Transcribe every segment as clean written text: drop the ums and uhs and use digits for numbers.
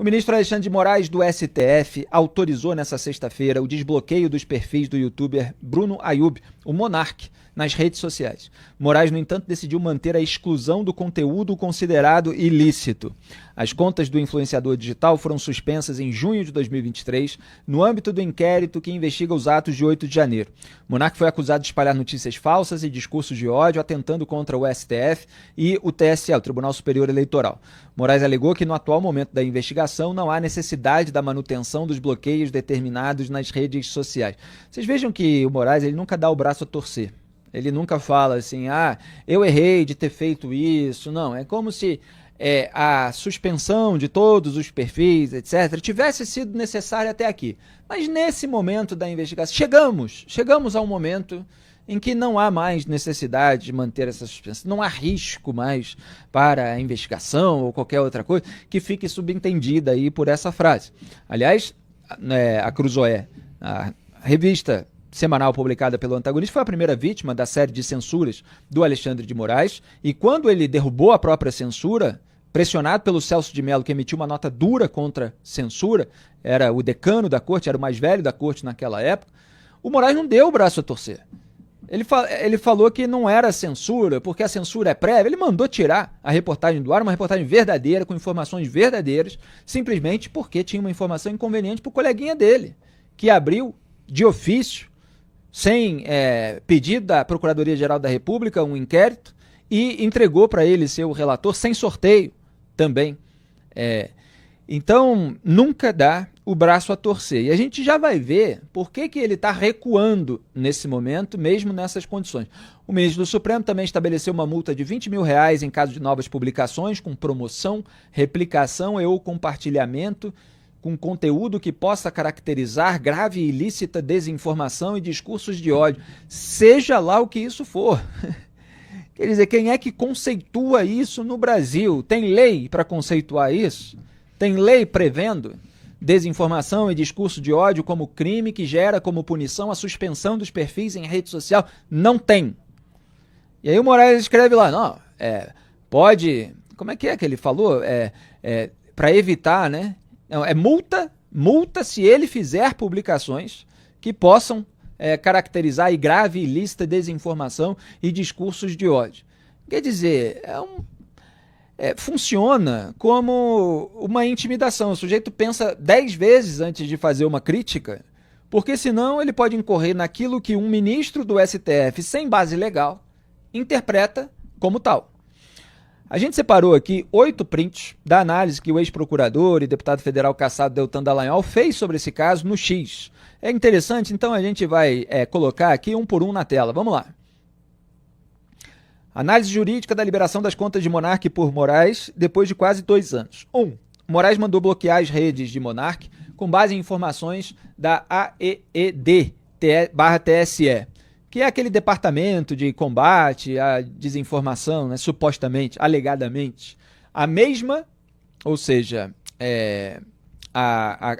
O ministro Alexandre de Moraes, do STF, autorizou nesta sexta-feira o desbloqueio dos perfis do youtuber Bruno Ayub, o Monark, nas redes sociais. Moraes, no entanto, decidiu manter a exclusão do conteúdo considerado ilícito. As contas do influenciador digital foram suspensas em junho de 2023, no âmbito do inquérito que investiga os atos de 8 de janeiro. Monark foi acusado de espalhar notícias falsas e discursos de ódio, atentando contra o STF e o TSE, o Tribunal Superior Eleitoral. Moraes alegou que, no atual momento da investigação, não há necessidade da manutenção dos bloqueios determinados nas redes sociais. Vocês vejam que o Moraes ele nunca dá o braço a torcer. Ele nunca fala assim, eu errei de ter feito isso. Não, é como se a suspensão de todos os perfis, etc., tivesse sido necessária até aqui. Mas nesse momento da investigação, chegamos a um momento em que não há mais necessidade de manter essa suspensão, não há risco mais para a investigação ou qualquer outra coisa que fique subentendida aí por essa frase. Aliás, a Cruzoé, a revista semanal publicada pelo Antagonista, foi a primeira vítima da série de censuras do Alexandre de Moraes, e quando ele derrubou a própria censura, pressionado pelo Celso de Mello, que emitiu uma nota dura contra censura, era o decano da corte, era o mais velho da corte naquela época, o Moraes não deu o braço a torcer. Ele falou que não era censura, porque a censura é prévia. Ele mandou tirar a reportagem do ar, uma reportagem verdadeira, com informações verdadeiras, simplesmente porque tinha uma informação inconveniente para o coleguinha dele, que abriu de ofício, sem pedido da Procuradoria-Geral da República, um inquérito, e entregou para ele ser o relator, sem sorteio também. Então, nunca dá o braço a torcer. E a gente já vai ver por que ele está recuando nesse momento, mesmo nessas condições. O ministro do Supremo também estabeleceu uma multa de R$20 mil em caso de novas publicações, com promoção, replicação ou compartilhamento, com conteúdo que possa caracterizar grave e ilícita desinformação e discursos de ódio, seja lá o que isso for. Quer dizer, quem é que conceitua isso no Brasil? Tem lei para conceituar isso? Tem lei prevendo desinformação e discurso de ódio como crime que gera como punição a suspensão dos perfis em rede social? Não tem. E aí o Moraes escreve lá, não, pode... Como é que ele falou? Para evitar, né? Multa se ele fizer publicações que possam caracterizar grave e ilícita desinformação e discursos de ódio. Quer dizer, funciona como uma intimidação. O sujeito pensa 10 vezes antes de fazer uma crítica, porque senão ele pode incorrer naquilo que um ministro do STF, sem base legal, interpreta como tal. A gente separou aqui 8 prints da análise que o ex-procurador e deputado federal cassado Deltan Dallagnol fez sobre esse caso no X. É interessante, então a gente vai colocar aqui um por um na tela. Vamos lá. Análise jurídica da liberação das contas de Monark por Moraes depois de quase 2 anos. 1. Moraes mandou bloquear as redes de Monark com base em informações da AEED/TSE, que é aquele departamento de combate à desinformação, né, supostamente, alegadamente. A mesma, ou seja,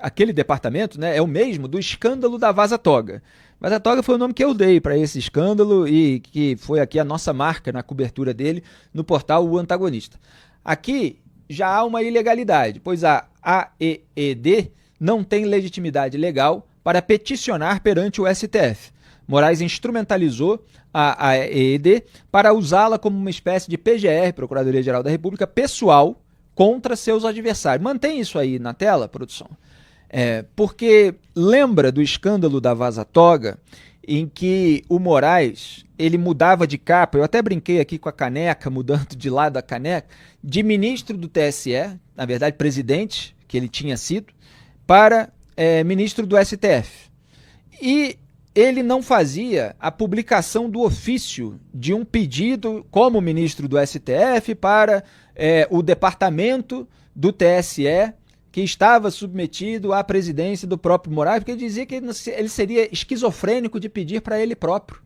aquele departamento, né, é o mesmo do escândalo da Vaza Toga. Vaza Toga foi o nome que eu dei para esse escândalo e que foi aqui a nossa marca na cobertura dele no portal O Antagonista. Aqui já há uma ilegalidade, pois a AEED não tem legitimidade legal para peticionar perante o STF. Moraes instrumentalizou a AEED para usá-la como uma espécie de PGR, Procuradoria-Geral da República, pessoal contra seus adversários. Mantém isso aí na tela, produção. Porque lembra do escândalo da Vaza Toga, em que o Moraes ele mudava de capa, eu até brinquei aqui com a caneca, mudando de lado a caneca, de ministro do TSE, na verdade presidente, que ele tinha sido, para ministro do STF. E ele não fazia a publicação do ofício de um pedido como ministro do STF para o departamento do TSE, que estava submetido à presidência do próprio Moraes, porque ele dizia que ele seria esquizofrênico de pedir para ele próprio.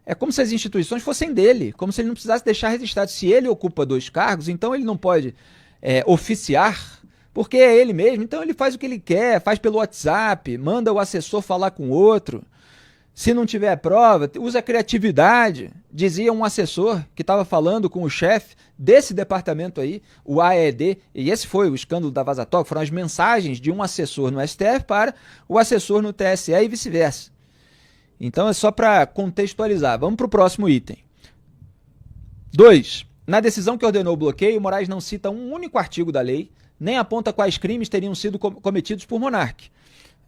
É como se as instituições fossem dele, como se ele não precisasse deixar registrado. Se ele ocupa 2 cargos, então ele não pode oficiar, porque é ele mesmo. Então ele faz o que ele quer, faz pelo WhatsApp, manda o assessor falar com outro. Se não tiver prova, usa criatividade, dizia um assessor que estava falando com o chefe desse departamento aí, o AED, e esse foi o escândalo da Vaza Talk, foram as mensagens de um assessor no STF para o assessor no TSE e vice-versa. Então é só para contextualizar. Vamos para o próximo item. 2. Na decisão que ordenou o bloqueio, Moraes não cita um único artigo da lei, nem aponta quais crimes teriam sido cometidos por Monark.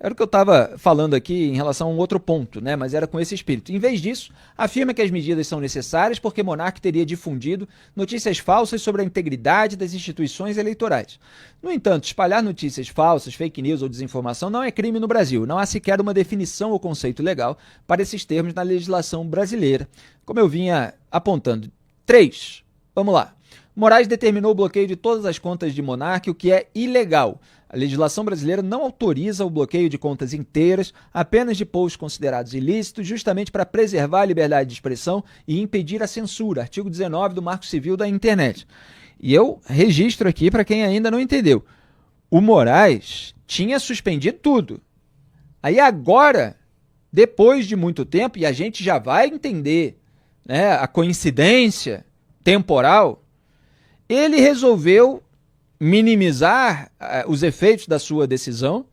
Era o que eu estava falando aqui em relação a um outro ponto, né? Mas era com esse espírito. Em vez disso, afirma que as medidas são necessárias porque Monark teria difundido notícias falsas sobre a integridade das instituições eleitorais. No entanto, espalhar notícias falsas, fake news ou desinformação não é crime no Brasil. Não há sequer uma definição ou conceito legal para esses termos na legislação brasileira, como eu vinha apontando. 3. Vamos lá. Moraes determinou o bloqueio de todas as contas de Monark, o que é ilegal. A legislação brasileira não autoriza o bloqueio de contas inteiras, apenas de posts considerados ilícitos, justamente para preservar a liberdade de expressão e impedir a censura. Artigo 19 do Marco Civil da Internet. E eu registro aqui para quem ainda não entendeu. O Moraes tinha suspendido tudo. Aí agora, depois de muito tempo, e a gente já vai entender, né, a coincidência temporal, ele resolveu minimizar os efeitos da sua decisão,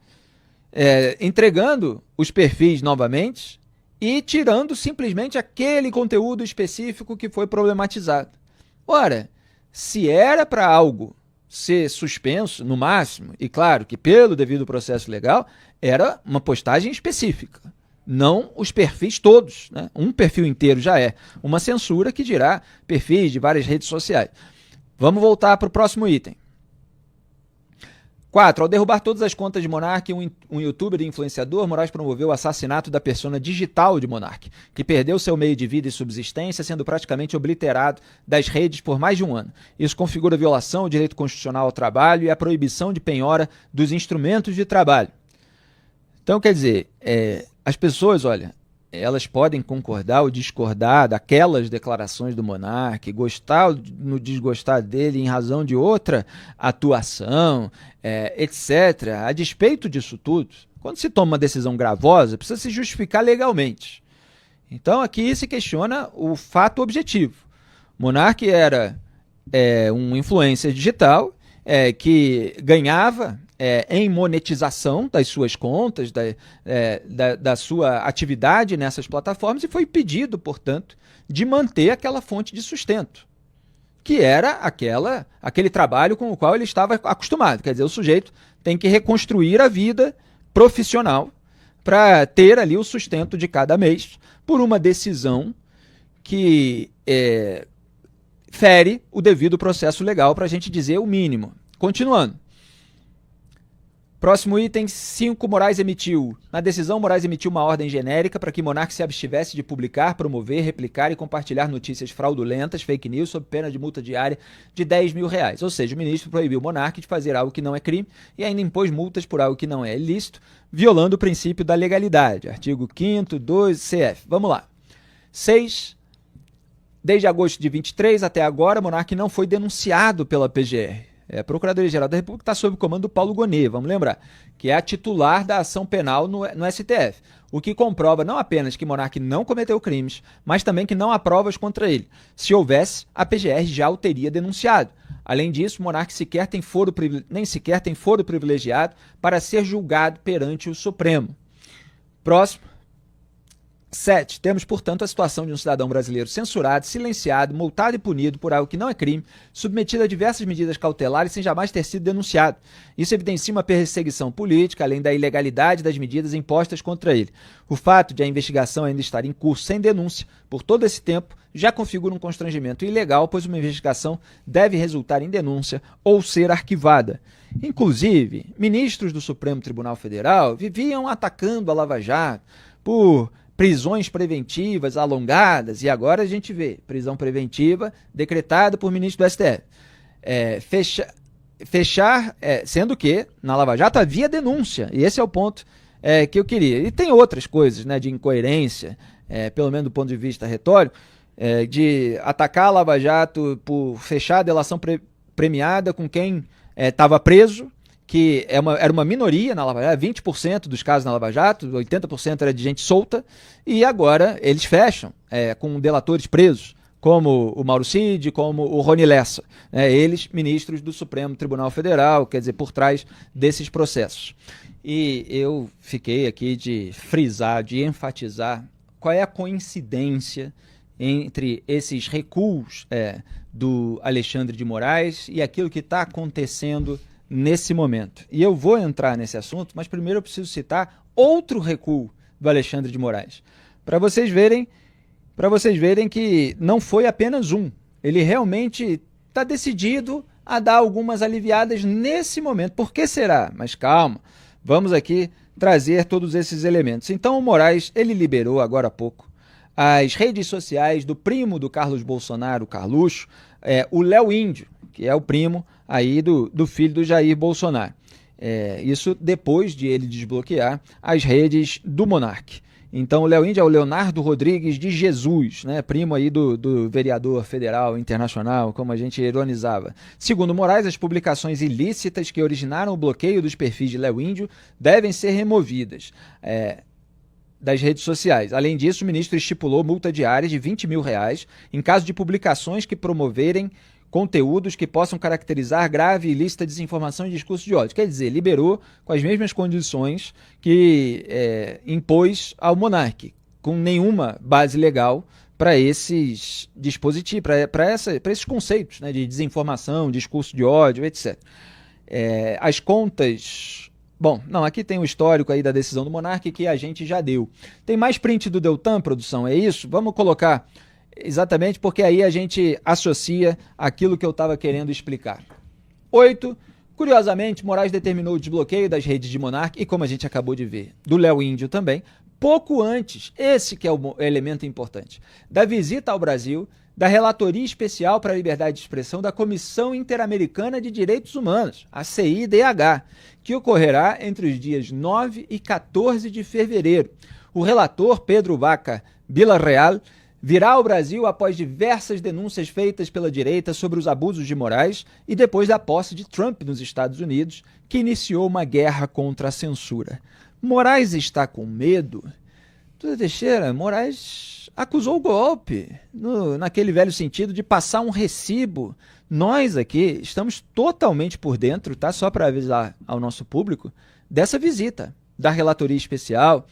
entregando os perfis novamente e tirando simplesmente aquele conteúdo específico que foi problematizado. Ora, se era para algo ser suspenso, no máximo, e claro que pelo devido processo legal, era uma postagem específica, não os perfis todos, né? Um perfil inteiro já é uma censura, que dirá perfis de várias redes sociais. Vamos voltar para o próximo item. 4. Ao derrubar todas as contas de Monark, um youtuber e influenciador, Moraes promoveu o assassinato da persona digital de Monark, que perdeu seu meio de vida e subsistência, sendo praticamente obliterado das redes por mais de um ano. Isso configura violação ao direito constitucional ao trabalho e a proibição de penhora dos instrumentos de trabalho. Então, quer dizer, as pessoas, olha, elas podem concordar ou discordar daquelas declarações do Monark, gostar ou não desgostar dele em razão de outra atuação, etc. A despeito disso tudo, quando se toma uma decisão gravosa, precisa se justificar legalmente. Então aqui se questiona o fato objetivo. Monark era um influencer digital que ganhava em monetização das suas contas, da sua atividade nessas plataformas, e foi impedido, portanto, de manter aquela fonte de sustento, que era aquele trabalho com o qual ele estava acostumado. Quer dizer, o sujeito tem que reconstruir a vida profissional para ter ali o sustento de cada mês por uma decisão que fere o devido processo legal, para a gente dizer o mínimo. Continuando. Próximo item, 5. Na decisão, Moraes emitiu uma ordem genérica para que Monark se abstivesse de publicar, promover, replicar e compartilhar notícias fraudulentas, fake news, sob pena de multa diária de R$10 mil. Ou seja, o ministro proibiu Monark de fazer algo que não é crime e ainda impôs multas por algo que não é ilícito, violando o princípio da legalidade. Artigo 5º, 2, CF. Vamos lá. 6. Desde agosto de 23 até agora, Monark não foi denunciado pela PGR. A Procuradoria-Geral da República está sob o comando do Paulo Gonet, vamos lembrar, que é a titular da ação penal no STF, o que comprova não apenas que Monark não cometeu crimes, mas também que não há provas contra ele. Se houvesse, a PGR já o teria denunciado. Além disso, Monark nem sequer tem foro privilegiado para ser julgado perante o Supremo. Próximo. 7. Temos, portanto, a situação de um cidadão brasileiro censurado, silenciado, multado e punido por algo que não é crime, submetido a diversas medidas cautelares sem jamais ter sido denunciado. Isso evidencia uma perseguição política, além da ilegalidade das medidas impostas contra ele. O fato de a investigação ainda estar em curso sem denúncia por todo esse tempo já configura um constrangimento ilegal, pois uma investigação deve resultar em denúncia ou ser arquivada. Inclusive, ministros do Supremo Tribunal Federal viviam atacando a Lava Jato por prisões preventivas alongadas, e agora a gente vê prisão preventiva decretada por ministro do STF. Sendo que na Lava Jato havia denúncia, e esse é o ponto que eu queria. E tem outras coisas, né, de incoerência, pelo menos do ponto de vista retórico, de atacar a Lava Jato por fechar a delação premiada com quem estava preso, que era uma minoria na Lava Jato, 20% dos casos na Lava Jato, 80% era de gente solta, e agora eles fecham com delatores presos, como o Mauro Cid, como o Rony Lessa, eles ministros do Supremo Tribunal Federal, quer dizer, por trás desses processos. E eu fiquei aqui de frisar, de enfatizar qual é a coincidência entre esses recuos do Alexandre de Moraes e aquilo que está acontecendo nesse momento. E eu vou entrar nesse assunto, mas primeiro eu preciso citar outro recuo do Alexandre de Moraes, para vocês verem que não foi apenas um. Ele realmente está decidido a dar algumas aliviadas nesse momento. Por que será? Mas calma, vamos aqui trazer todos esses elementos. Então o Moraes, ele liberou agora há pouco as redes sociais do primo do Carlos Bolsonaro, o Carluxo, o Léo Índio, que é o primo aí do filho do Jair Bolsonaro. Isso depois de ele desbloquear as redes do Monark. Então o Léo Índio é o Leonardo Rodrigues de Jesus, primo aí do vereador federal internacional, como a gente ironizava. Segundo Moraes, as publicações ilícitas que originaram o bloqueio dos perfis de Léo Índio devem ser removidas das redes sociais. Além disso, o ministro estipulou multa diária de R$20 mil em caso de publicações que promoverem conteúdos que possam caracterizar grave e ilícita desinformação e discurso de ódio. Quer dizer, liberou com as mesmas condições que impôs ao Monark, com nenhuma base legal para esses dispositivos, para esses conceitos de desinformação, discurso de ódio, etc. As contas... Bom, não, aqui tem o histórico aí da decisão do Monark que a gente já deu. Tem mais print do Deltan, produção, é isso? Vamos colocar exatamente porque aí a gente associa aquilo que eu estava querendo explicar. 8. Curiosamente, Moraes determinou o desbloqueio das redes de Monark e, como a gente acabou de ver, do Léo Índio também, pouco antes, esse que é o elemento importante, da visita ao Brasil da Relatoria Especial para a Liberdade de Expressão da Comissão Interamericana de Direitos Humanos, a CIDH, que ocorrerá entre os dias 9 e 14 de fevereiro. O relator, Pedro Vaca Villarreal, virá ao Brasil após diversas denúncias feitas pela direita sobre os abusos de Moraes e depois da posse de Trump nos Estados Unidos, que iniciou uma guerra contra a censura. Moraes está com medo? Duda Teixeira, Moraes acusou o golpe, naquele velho sentido de passar um recibo. Nós aqui estamos totalmente por dentro, tá? Só para avisar ao nosso público, dessa visita da Relatoria Especial,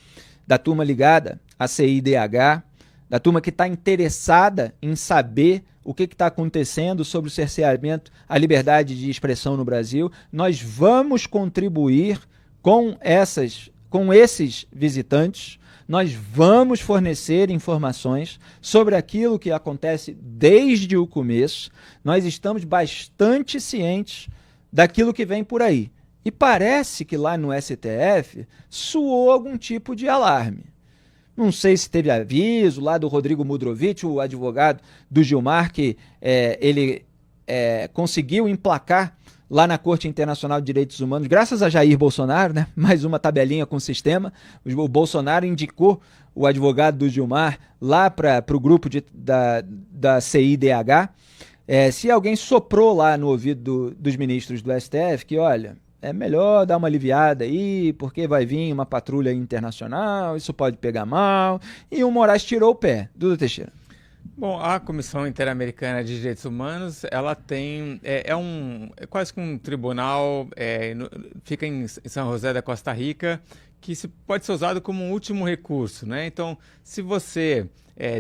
da turma ligada à CIDH, da turma que está interessada em saber o que está acontecendo sobre o cerceamento à liberdade de expressão no Brasil. Nós vamos contribuir com esses visitantes, nós vamos fornecer informações sobre aquilo que acontece desde o começo. Nós estamos bastante cientes daquilo que vem por aí. E parece que lá no STF soou algum tipo de alarme. Não sei se teve aviso lá do Rodrigo Mudrovich, o advogado do Gilmar, que ele conseguiu emplacar lá na Corte Internacional de Direitos Humanos, graças a Jair Bolsonaro, mais uma tabelinha com o sistema. O Bolsonaro indicou o advogado do Gilmar lá para o grupo da CIDH. Se alguém soprou lá no ouvido dos ministros do STF que, olha, é melhor dar uma aliviada aí, porque vai vir uma patrulha internacional, isso pode pegar mal, e o Moraes tirou o pé. Duda Teixeira. Bom, a Comissão Interamericana de Direitos Humanos, ela tem, é quase que um tribunal, fica em São José da Costa Rica, que pode ser usado como um último recurso, Então, se você,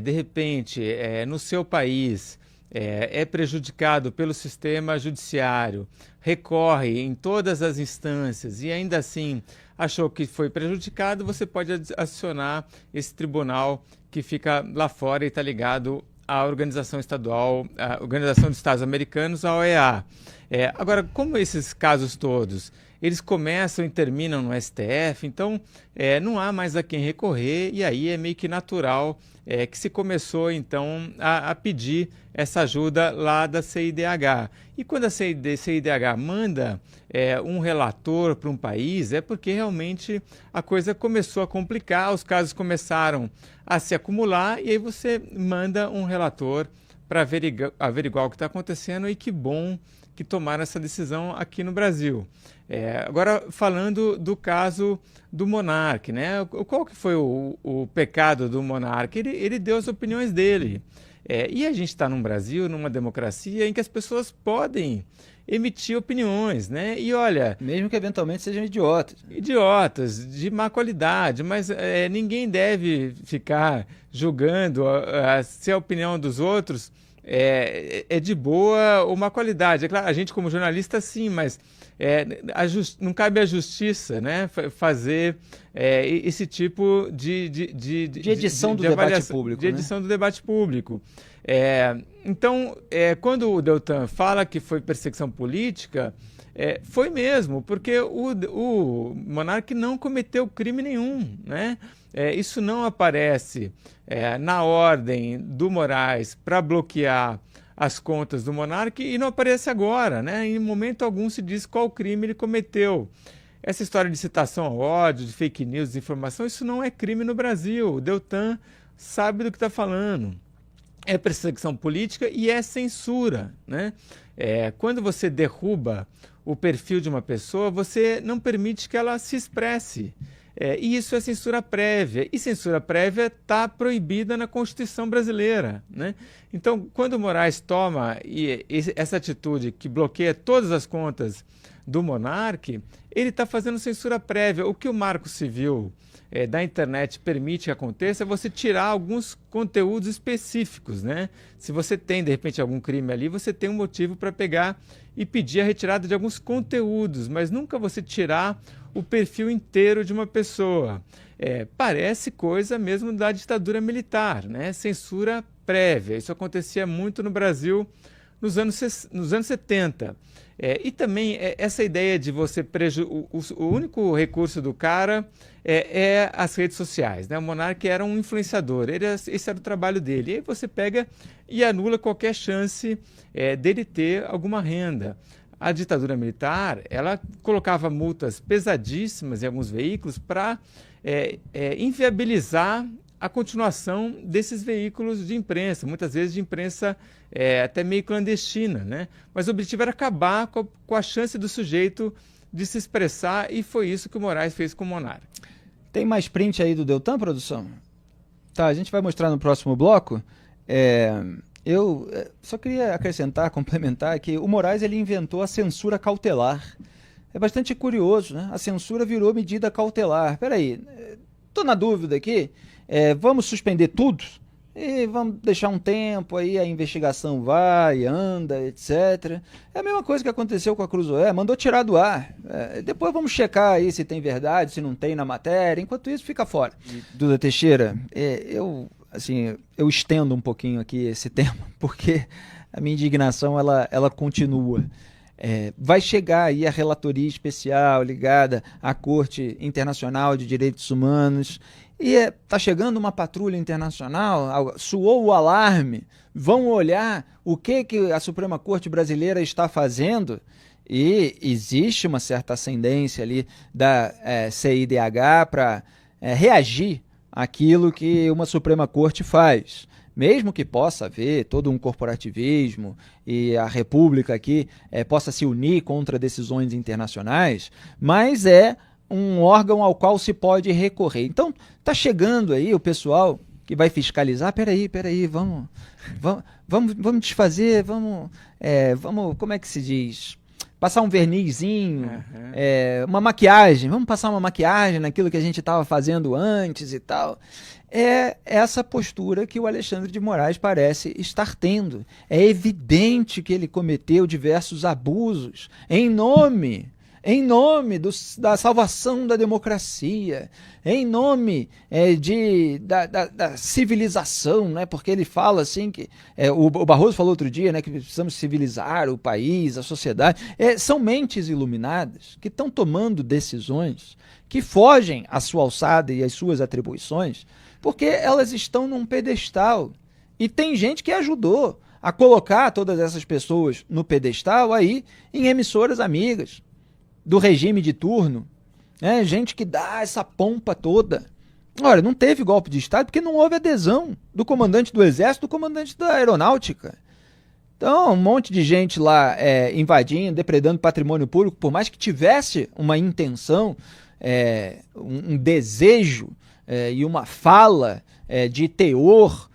de repente, no seu país, é prejudicado pelo sistema judiciário, recorre em todas as instâncias e ainda assim achou que foi prejudicado, você pode acionar esse tribunal que fica lá fora e está ligado à Organização Estadual, à Organização dos Estados Americanos, a OEA. Agora, como esses casos todos, eles começam e terminam no STF, então não há mais a quem recorrer e aí é meio que natural que se começou então a pedir essa ajuda lá da CIDH. E quando a CIDH manda um relator para um país, é porque realmente a coisa começou a complicar, os casos começaram a se acumular e aí você manda um relator para averiguar o que está acontecendo, e que bom que tomaram essa decisão aqui no Brasil. Agora, falando do caso do Monark, né? Qual que foi o pecado do Monark? Ele deu as opiniões dele. E a gente está num Brasil, numa democracia, em que as pessoas podem emitir opiniões, né? E olha... Mesmo que eventualmente sejam idiotas. Idiotas, de má qualidade, mas ninguém deve ficar julgando se a opinião dos outros é de boa ou má qualidade. É claro, a gente como jornalista sim, mas não cabe à justiça, né, fazer esse tipo de edição do debate público. De edição do debate público. Então, quando o Deltan fala que foi perseguição política, foi mesmo, porque o Monark não cometeu crime nenhum, né? Isso não aparece na ordem do Moraes para bloquear as contas do Monark, e não aparece agora, né? Em momento algum se diz qual crime ele cometeu. Essa história de citação ao ódio, de fake news, desinformação, isso não é crime no Brasil. O Deltan sabe do que está falando. É perseguição política e é censura, né? Quando você derruba o perfil de uma pessoa, você não permite que ela se expresse. E isso é censura prévia. E censura prévia está proibida na Constituição brasileira, né? Então, quando o Moraes toma essa atitude que bloqueia todas as contas do Monark, ele está fazendo censura prévia. O que o Marco Civil da internet permite que aconteça é você tirar alguns conteúdos específicos, né? Se você tem, de repente, algum crime ali, você tem um motivo para pegar e pedir a retirada de alguns conteúdos, mas nunca você tirar o perfil inteiro de uma pessoa. Parece coisa mesmo da ditadura militar, né? Censura prévia. Isso acontecia muito no Brasil nos anos 70. E também essa ideia de você o único recurso do cara é as redes sociais, né? O Monark era um influenciador, esse era o trabalho dele. E aí você pega e anula qualquer chance dele ter alguma renda. A ditadura militar, ela colocava multas pesadíssimas em alguns veículos para inviabilizar a continuação desses veículos de imprensa, muitas vezes de imprensa até meio clandestina, né? Mas o objetivo era acabar com a chance do sujeito de se expressar, e foi isso que o Moraes fez com o Monark. Tem mais print aí do Deltan, produção? Tá, a gente vai mostrar no próximo bloco. Eu só queria acrescentar, complementar, que o Moraes ele inventou a censura cautelar. É bastante curioso, né? A censura virou medida cautelar. Peraí, estou na dúvida aqui. Vamos suspender tudo e vamos deixar um tempo aí, a investigação vai, anda, etc. É a mesma coisa que aconteceu com a Cruzoé, mandou tirar do ar. Depois vamos checar aí se tem verdade, se não tem na matéria. Enquanto isso, fica fora. Duda Teixeira, eu estendo um pouquinho aqui esse tema, porque a minha indignação ela continua. Vai chegar aí a relatoria especial ligada à Corte Internacional de Direitos Humanos e está chegando uma patrulha internacional, soou o alarme, vão olhar o que a Suprema Corte Brasileira está fazendo, e existe uma certa ascendência ali da CIDH para reagir àquilo que uma Suprema Corte faz. Mesmo que possa haver todo um corporativismo e a República aqui possa se unir contra decisões internacionais, mas é um órgão ao qual se pode recorrer. Então, está chegando aí o pessoal que vai fiscalizar. Peraí, vamos desfazer, vamos, como é que se diz? Passar um vernizinho, uma maquiagem, vamos passar uma maquiagem naquilo que a gente estava fazendo antes e tal. É essa postura que o Alexandre de Moraes parece estar tendo. É evidente que ele cometeu diversos abusos em nome da salvação da democracia, em nome da civilização, né? Porque ele fala assim que o Barroso falou outro dia, né, que precisamos civilizar o país, a sociedade. São mentes iluminadas que estão tomando decisões que fogem à sua alçada e às suas atribuições, porque elas estão num pedestal. E tem gente que ajudou a colocar todas essas pessoas no pedestal aí em emissoras amigas do regime de turno, gente que dá essa pompa toda Olha, não teve golpe de Estado porque não houve adesão do comandante do Exército, do comandante da Aeronáutica. Então, um monte de gente lá invadindo, depredando patrimônio público, por mais que tivesse uma intenção, um desejo e uma fala de teor,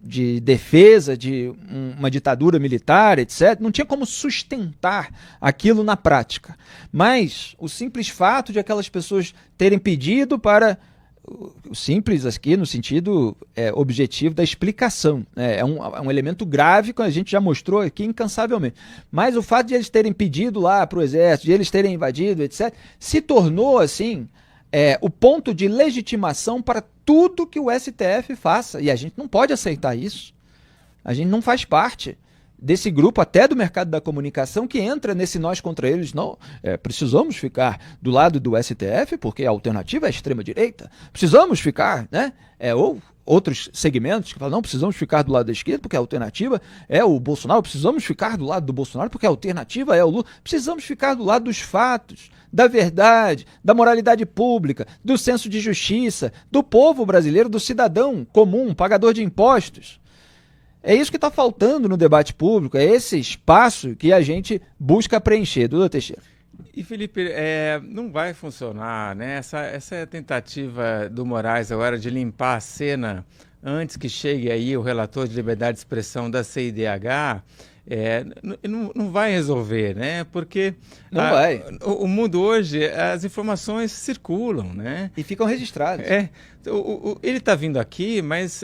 de defesa de uma ditadura militar, etc., não tinha como sustentar aquilo na prática. Mas o simples fato de aquelas pessoas terem pedido para... O simples aqui no sentido objetivo da explicação, né? É um elemento grave que a gente já mostrou aqui incansavelmente. Mas o fato de eles terem pedido lá para o Exército, de eles terem invadido, etc., se tornou assim o ponto de legitimação para tudo que o STF faça. E a gente não pode aceitar isso. A gente não faz parte desse grupo, até do mercado da comunicação, que entra nesse nós contra eles. Não, precisamos ficar do lado do STF, porque a alternativa é a extrema-direita. Precisamos ficar, né? Ou outros segmentos que falam, não, precisamos ficar do lado da esquerda, porque a alternativa é o Bolsonaro. Precisamos ficar do lado do Bolsonaro, porque a alternativa é o Lula. Precisamos ficar do lado dos fatos, da verdade, da moralidade pública, do senso de justiça, do povo brasileiro, do cidadão comum, pagador de impostos. É isso que está faltando no debate público, é esse espaço que a gente busca preencher. Duda Teixeira. E, Felipe, não vai funcionar, né? Essa tentativa do Moraes agora de limpar a cena antes que chegue aí o relator de liberdade de expressão da CIDH, não vai resolver, né? Porque o mundo hoje, as informações circulam, né? E ficam registradas. Ele está vindo aqui, mas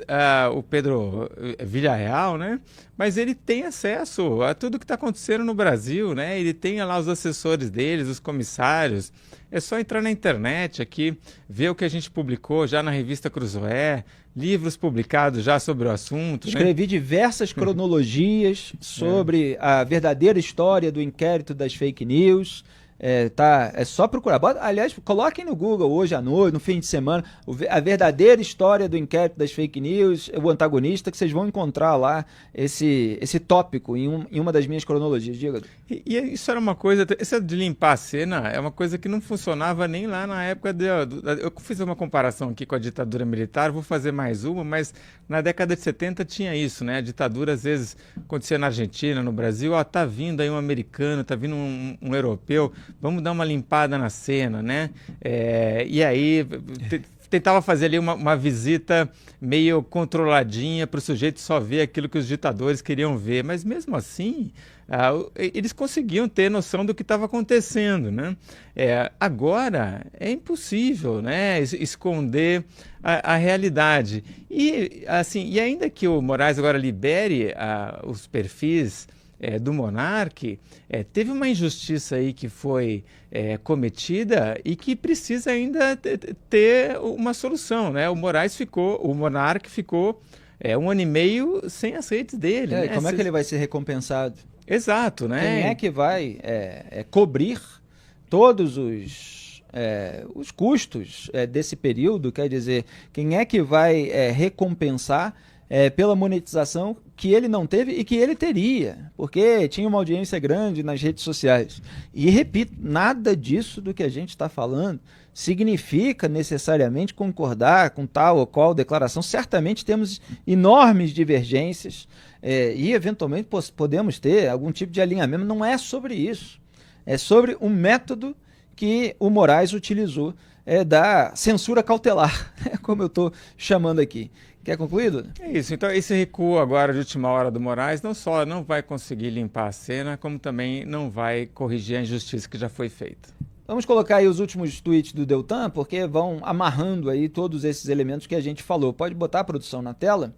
o Pedro Villarreal, né? Mas ele tem acesso a tudo que está acontecendo no Brasil, né? Ele tem lá os assessores deles, os comissários. É só entrar na internet aqui, ver o que a gente publicou já na revista Cruzoé, livros publicados já sobre o assunto. Escrevi diversas cronologias sobre a verdadeira história do inquérito das fake news. É só procurar. Aliás, coloquem no Google hoje à noite, no fim de semana, a verdadeira história do inquérito das fake news, o antagonista, que vocês vão encontrar lá esse tópico em uma das minhas cronologias. Diga. E isso era uma coisa, essa de limpar a cena é uma coisa que não funcionava nem lá na época eu fiz uma comparação aqui com a ditadura militar, vou fazer mais uma, mas na década de 70 tinha isso, né? A ditadura às vezes acontecia na Argentina, no Brasil, tá vindo aí um americano, tá vindo um europeu, vamos dar uma limpada na cena, né? E aí tentava fazer ali uma visita meio controladinha para o sujeito só ver aquilo que os ditadores queriam ver, mas mesmo assim eles conseguiam ter noção do que estava acontecendo, né? Agora é impossível, né, esconder a realidade. E ainda que o Moraes agora libere os perfis do Monark, teve uma injustiça aí que foi cometida e que precisa ainda ter uma solução, né? O Monark ficou 1 ano e meio sem as redes dele. Né? Como é que ele vai ser recompensado? Exato, né? Quem é que vai cobrir todos os custos desse período? Quer dizer, quem é que vai recompensar pela monetização que ele não teve e que ele teria, porque tinha uma audiência grande nas redes sociais. E, repito, nada disso do que a gente está falando significa necessariamente concordar com tal ou qual declaração. Certamente temos enormes divergências e, eventualmente, podemos ter algum tipo de alinhamento. Não é sobre isso. É sobre um método que o Moraes utilizou da censura cautelar, como eu estou chamando aqui. Quer concluir, Duda? É isso. Então, esse recuo agora de última hora do Moraes não só não vai conseguir limpar a cena, como também não vai corrigir a injustiça que já foi feita. Vamos colocar aí os últimos tweets do Deltan, porque vão amarrando aí todos esses elementos que a gente falou. Pode botar a produção na tela.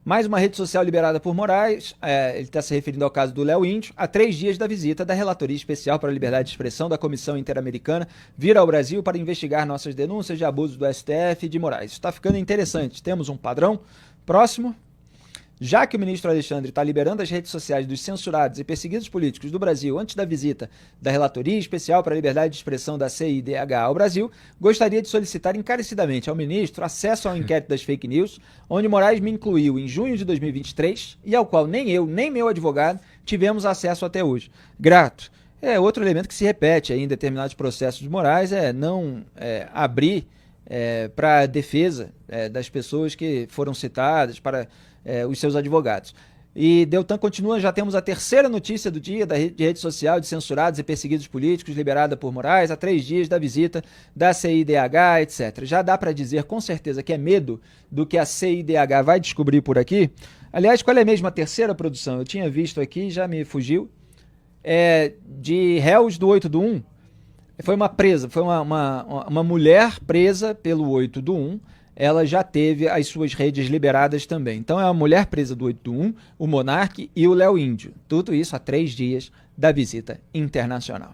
Mais uma rede social liberada por Moraes, ele está se referindo ao caso do Léo Índio, há 3 dias da visita da Relatoria Especial para a Liberdade de Expressão da Comissão Interamericana vir ao Brasil para investigar nossas denúncias de abuso do STF e de Moraes. Está ficando interessante, temos um padrão. Próximo. Já que o ministro Alexandre está liberando as redes sociais dos censurados e perseguidos políticos do Brasil antes da visita da Relatoria Especial para a Liberdade de Expressão da CIDH ao Brasil, gostaria de solicitar encarecidamente ao ministro acesso ao inquérito das fake news, onde Moraes me incluiu em junho de 2023 e ao qual nem eu, nem meu advogado tivemos acesso até hoje. Grato. Outro elemento que se repete aí em determinados processos de Moraes não abrir para a defesa das pessoas que foram citadas, para os seus advogados. E Deltan continua, já temos a terceira notícia do dia de rede social de censurados e perseguidos políticos liberada por Moraes, há 3 dias da visita da CIDH, etc. Já dá para dizer com certeza que é medo do que a CIDH vai descobrir por aqui. Aliás, qual é mesmo a terceira produção? Eu tinha visto aqui, já me fugiu. De réus do 8 do 1. Foi uma mulher presa pelo 8 do 1. Ela já teve as suas redes liberadas também. Então é uma mulher presa do 8 do 1, o Monark e o Léo Índio. Tudo isso há 3 dias da visita internacional.